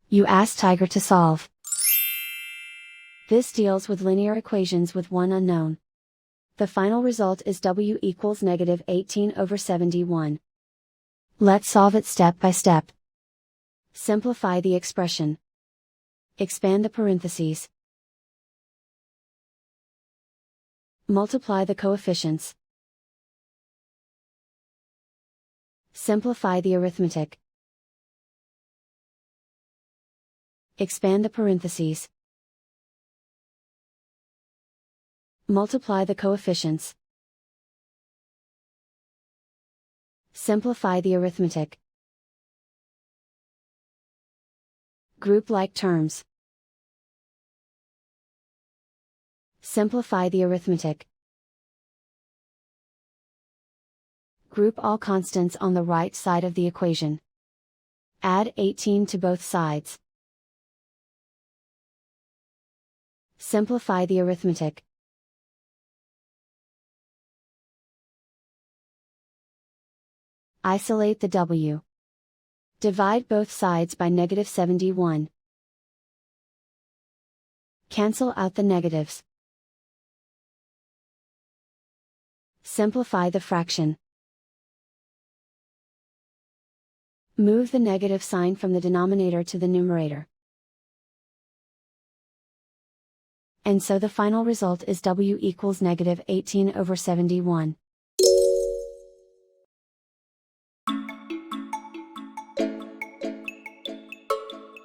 You ask Tiger to solve. This deals with linear equations with one unknown. The final result is w equals negative 18/71. Let's solve it step by step. Simplify the expression. Expand the parentheses. Multiply the coefficients. Simplify the arithmetic. Expand the parentheses. Multiply the coefficients. Simplify the arithmetic. Group like terms. Simplify the arithmetic. Group all constants on the right side of the equation. Add 18 to both sides. Simplify the arithmetic. Isolate the w. Divide both sides by negative 71. Cancel out the negatives. Simplify the fraction. Move the negative sign from the denominator to the numerator. And so the final result is w equals negative 18/71.